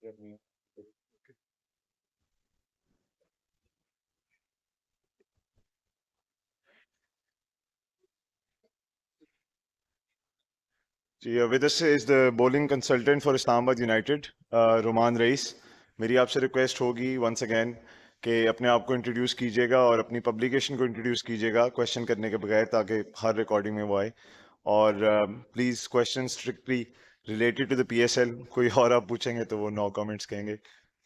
with us is the bowling consultant for Islamabad United, Rumman Raees. मेरी आपसे request होगी once again कि अपने आप को इंट्रोड्यूस कीजिएगा और अपनी पब्लिकेशन को इंट्रोड्यूस कीजिएगा क्वेश्चन करने के बगैर, ताकि हर रिकॉर्डिंग में वो आए. और please question strictly related to the PSL. कोई और आप पूछेंगे तो वो नो कमेंट्स कहेंगे.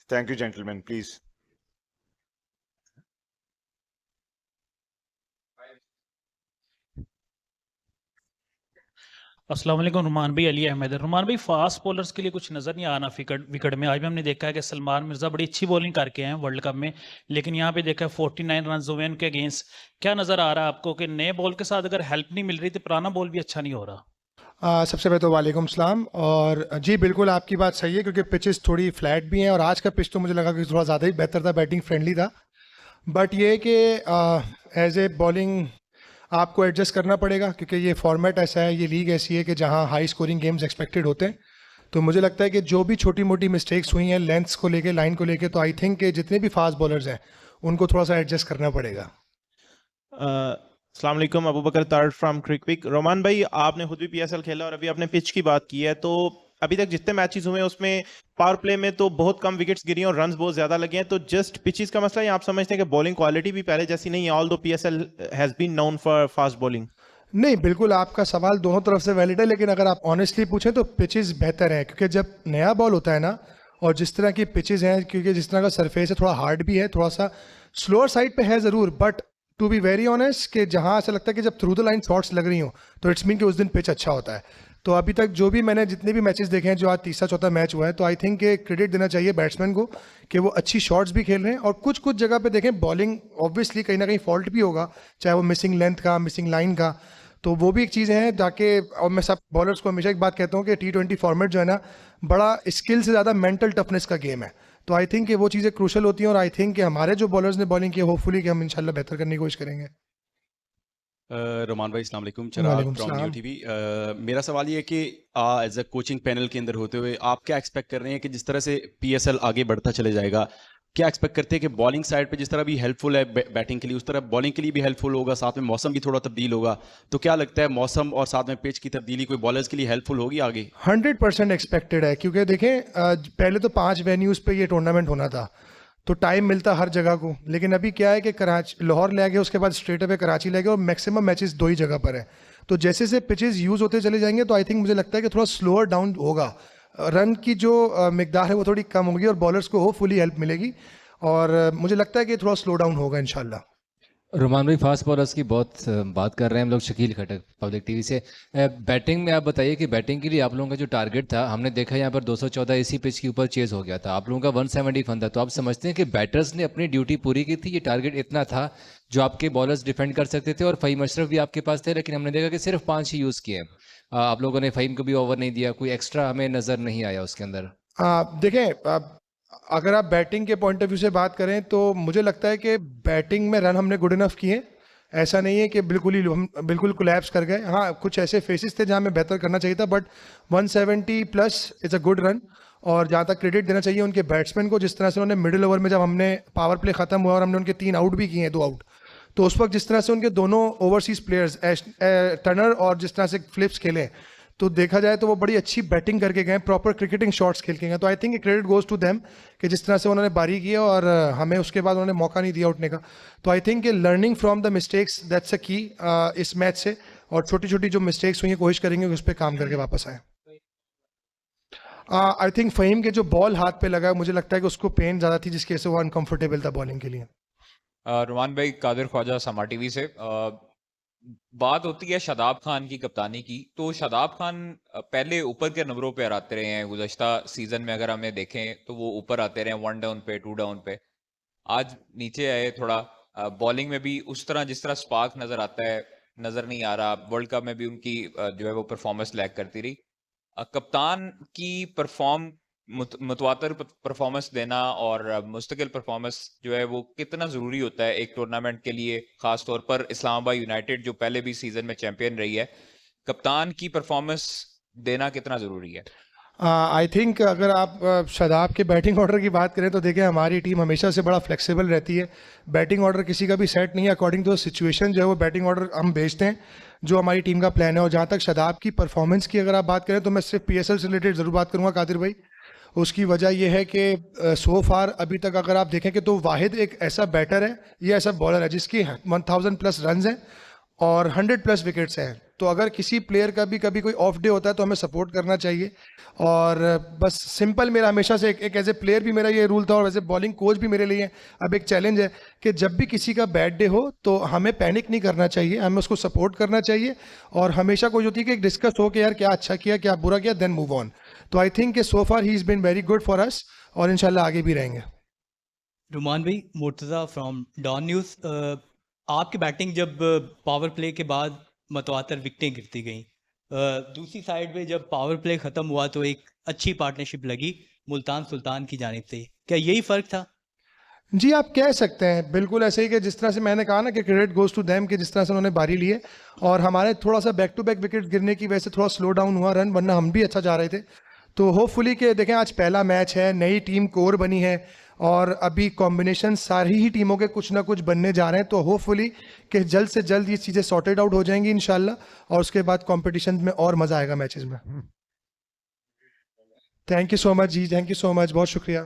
Thank you gentleman, please. अस्सलाम वालेकुम. रुमान भाई, अली अहमद है. रुमान भाई, फास्ट बॉलर्स के लिए कुछ नज़र नहीं आ रहा विकेट में. आज भी हमने देखा है कि सलमान मिर्ज़ा बड़ी अच्छी बॉलिंग करके हैं वर्ल्ड कप में, लेकिन यहाँ पे देखा है 49 रन हुए उनके अगेंस्ट. क्या नज़र आ रहा है आपको कि नए बॉल के साथ अगर हेल्प नहीं मिल रही तो पुराना बॉल भी अच्छा नहीं हो रहा? सबसे पहले तो वालेकुम सलाम. और जी बिल्कुल आपकी बात सही है, क्योंकि पिचेस थोड़ी फ्लैट भी हैं और आज का पिच तो मुझे लगा कि थोड़ा ज़्यादा ही बेहतर था, बैटिंग फ्रेंडली था. बट ये कि एज ए बॉलिंग आपको एडजस्ट करना पड़ेगा, क्योंकि ये फॉर्मेट ऐसा है, ये लीग ऐसी है कि जहाँ हाई स्कोरिंग गेम्स एक्सपेक्टेड होते हैं. तो मुझे लगता है कि जो भी छोटी मोटी मिस्टेक्स हुई हैं लेंथ्स को लेके, लाइन को लेके, तो आई थिंक कि जितने भी फास्ट बॉलर्स हैं उनको थोड़ा सा एडजस्ट करना पड़ेगा. अस्सलाम वालेकुम, अबू बकर तारड़ फ्रॉम क्रिकविक. रोमान भाई, आपने खुद भी PSL खेला और अभी आपने पिच की बात की है, तो अभी तक जितने मैचेस हुए उसमें पावर प्ले में तो बहुत कम विकेट्स गिरी हैं और रन्स बहुत ज्यादा लगे हैं. तो जस्ट पिचेस का मसला है, आप समझते हैं कि बॉलिंग क्वालिटी भी पहले जैसी नहीं है, although PSL has been known for fast bowling? नहीं, बिल्कुल आपका सवाल दोनों तरफ से वैलिड है, लेकिन अगर आप ऑनेस्टली पूछें तो पिचेस बेहतर हैं, क्योंकि जब नया बॉल होता है ना, और जिस तरह की पिचेस हैं, क्योंकि जिस तरह का सरफेस है, थोड़ा हार्ड भी है, थोड़ा सा स्लोअर साइड पे है ज़रूर, but to be very honest कि जहाँ ऐसा लगता है कि जब थ्रू द लाइन शॉट्स लग रही हो तो इट्स मीन कि उस दिन पिच अच्छा होता है. तो अभी तक जो भी मैंने जितने भी मैचेस देखे हैं, जो आज तीसरा चौथा मैच हुआ है, तो आई थिंक कि क्रेडिट देना चाहिए बैट्समैन को कि वो अच्छी शॉट्स भी खेल रहे हैं. और कुछ कुछ जगह पे देखें बॉलिंग ऑब्वियसली कहीं ना कहीं फॉल्ट भी होगा, चाहे वो मिसिंग लेंथ का, मिसिंग लाइन का, तो वो भी एक चीज़ है ताकि. और मैं सब बॉलर्स को हमेशा एक बात कहता हूँ कि T20 फॉर्मेट जो है ना, बड़ा स्किल से ज़्यादा मेंटल टफनेस का गेम है. तो आई थिंक कि वो चीज़ें क्रूशल होती हैं, और आई थिंक कि हमारे जो बॉलर्स ने बॉलिंग की, होपफुली कि हम इंशाल्लाह बेहतर करने की कोशिश करेंगे. रोमान भाई, अस्सलाम वालेकुम. चिराग फ्रॉम न्यू टीवी. मेरा सवाल ये है कि एज अ कोचिंग पैनल के अंदर होते हुए आप क्या एक्सपेक्ट कर रहे हैं कि जिस तरह से PSL आगे बढ़ता चले जाएगा, क्या एक्सपेक्ट करते हैं कि बॉलिंग साइड पे जिस तरह भी हेल्पफुल है बैटिंग के लिए, उस तरह बॉलिंग के लिए भी हेल्पफुल होगा, साथ में मौसम भी थोड़ा तब्दील होगा? तो क्या लगता है, मौसम और साथ में पिच की तब्दीली कोई बॉलर्स के लिए हेल्पफुल होगी आगे? 100% एक्सपेक्टेड है, क्योंकि देखें पहले तो 5 वेन्यूज़ पे ये टूर्नामेंट होना था, तो टाइम मिलता हर जगह को. लेकिन अभी क्या है कि कराची, लाहौर ले गए, उसके बाद स्ट्रेट अवे कराची ले गए, और मैक्सिमम मैचेस 2 ही जगह पर है. तो जैसे जैसे पिचेस यूज़ होते चले जाएंगे, तो आई थिंक मुझे लगता है कि थोड़ा स्लोअर डाउन होगा, रन की जो मिकदार है वो थोड़ी कम होगी, और बॉलर्स को होपफुली हेल्प मिलेगी. और मुझे लगता है कि थोड़ा स्लो डाउन होगा इंशाल्लाह. रोमान भाई, फास्ट बॉलर्स की बहुत बात कर रहे हैं हम लोग, शकील खटक पब्लिक टीवी से. बैटिंग में आप बताइए कि बैटिंग के लिए आप लोगों का जो टारगेट था, हमने देखा यहाँ पर 214 इसी पिच के ऊपर चेज हो गया था, आप लोगों का 170 फन था. तो आप समझते हैं कि बैटर्स ने अपनी ड्यूटी पूरी की थी? ये टारगेट इतना था जो आपके बॉलर्स डिफेंड कर सकते थे, और फ़हीम अशरफ भी आपके पास थे, लेकिन हमने देखा कि सिर्फ 5 ही यूज़ किए. आप लोगों ने फ़हीम को भी ओवर नहीं दिया, कोई एक्स्ट्रा हमें नज़र नहीं आया उसके अंदर. देखें, अगर आप बैटिंग के पॉइंट ऑफ व्यू से बात करें तो मुझे लगता है कि बैटिंग में रन हमने गुड इनफ किए. ऐसा नहीं है कि बिल्कुल ही हम बिल्कुल कोलैप्स कर गए. हाँ, कुछ ऐसे फेसेस थे जहाँ हमें बेहतर करना चाहिए था, but 170 plus is a good run. और जहाँ तक क्रेडिट देना चाहिए उनके बैट्समैन को, जिस तरह से उन्होंने मिडिल ओवर में, जब हमने पावर प्ले ख़त्म हुआ और हमने उनके 3 आउट भी किए हैं, 2 आउट, तो उस वक्त जिस तरह से उनके दोनों ओवरसीज़ प्लेयर्स टर्नर और जिस तरह से फ्लिप्स खेले, तो देखा जाए तो वो बड़ी अच्छी बैटिंग करके गए, प्रॉपर क्रिकेटिंग शॉट्स खेल के गए. तो I think credit goes to them कि जिस तरह से उन्होंने बारी की और हमें उसके बाद उन्होंने मौका नहीं दिया उठने का. तो I think learning from the mistakes that's a की इस मैच से, और छोटी छोटी जो मिस्टेक्स हुई हैं कोशिश करेंगे उस पर काम करके वापस आए. आई थिंक फ़हीम के जो बॉल हाथ पे लगा, मुझे लगता है कि उसको पेन ज़्यादा थी, जिसकी वजह से वो अनकंफर्टेबल था बॉलिंग के लिए. रुमान भाई, कादिर ख्वाजा, समा टीवी से. बात होती है शादाब खान की कप्तानी की, तो शादाब खान पहले ऊपर के नंबरों पे आते रहे हैं. गुज़श्ता सीजन में अगर हमें देखें तो वो ऊपर आते रहे हैं, 1 डाउन पे, 2 डाउन पे. आज नीचे आए थोड़ा. बॉलिंग में भी उस तरह जिस तरह स्पार्क नजर आता है, नजर नहीं आ रहा. वर्ल्ड कप में भी उनकी जो है वो परफॉर्मेंस लैग करती रही. कप्तान की मुतवातर परफॉर्मेंस देना और मुस्तकिल परफॉर्मेंस जो है वो कितना ज़रूरी होता है एक टूर्नामेंट के लिए, ख़ास तौर पर इस्लामाबाद यूनाइटेड जो पहले भी सीज़न में चैंपियन रही है, कप्तान की परफॉर्मेंस देना कितना ज़रूरी है? आई थिंक अगर आप शादाब के बैटिंग ऑर्डर की बात करें तो देखिए हमारी टीम हमेशा से बड़ा फ्लेक्सिबल रहती है। बैटिंग ऑर्डर किसी का भी सेट नहीं है, अकॉर्डिंग टू सिचुएशन जो है वो बैटिंग ऑर्डर हम भेजते हैं जो हमारी टीम का प्लान है। और जहाँ तक शादाब की परफॉर्मेंस की अगर आप बात करें तो मैं सिर्फ PSL से रिलेटेड ज़रूर बात करूँगा कादिर भाई। उसकी वजह यह है कि सो फार अभी तक अगर आप देखें तो वाहिद एक ऐसा बैटर है, ये ऐसा बॉलर है जिसकी 1000+ रन हैं और 100+ विकेट्स हैं। तो अगर किसी प्लेयर का भी कभी कोई ऑफ डे होता है तो हमें सपोर्ट करना चाहिए। और बस सिंपल मेरा हमेशा से एक एज ए प्लेयर भी मेरा ये रूल था और एज ए बॉलिंग कोच भी मेरे लिए अब एक चैलेंज है कि जब भी किसी का बैड डे हो तो हमें पैनिक नहीं करना चाहिए, हमें उसको सपोर्ट करना चाहिए। और हमेशा कोई होती है कि एक डिस्कस हो कि यार क्या अच्छा किया क्या बुरा किया, देन मूव ऑन। तो I think so far he is been very good for us और इंशाल्लाह आगे भी रहेंगे। रुमान भाई, मुर्तज़ा फ्रॉम डॉन न्यूज़। आपकी बैटिंग जब पावर प्ले के बाद मतवातर विकटें गिरती गई, दूसरी साइड पे जब पावर प्ले ख़त्म हुआ तो एक अच्छी पार्टनरशिप लगी मुल्तान सुल्तान की जानिब से, क्या यही फ़र्क था? जी आप कह सकते हैं बिल्कुल ऐसे ही कि जिस तरह से मैंने कहा ना कि क्रेडिट गोज टू देम कि जिस तरह से उन्होंने बारी ली है और हमारे थोड़ा सा बैक टू बैक विकेट गिरने की वजह से थोड़ा स्लो डाउन हुआ रन, वरना हम भी अच्छा जा रहे थे। तो होपफुली कि देखें आज पहला मैच है, नई टीम कोर बनी है और अभी कॉम्बिनेशन सारी ही टीमों के कुछ ना कुछ बनने जा रहे हैं। तो होपफुली कि जल्द से जल्द ये चीज़ें सॉर्टेड आउट हो जाएंगी इंशाल्लाह और उसके बाद कंपटीशन में और मज़ा आएगा मैचेस में। थैंक यू सो मच जी, थैंक यू सो मच, बहुत शुक्रिया।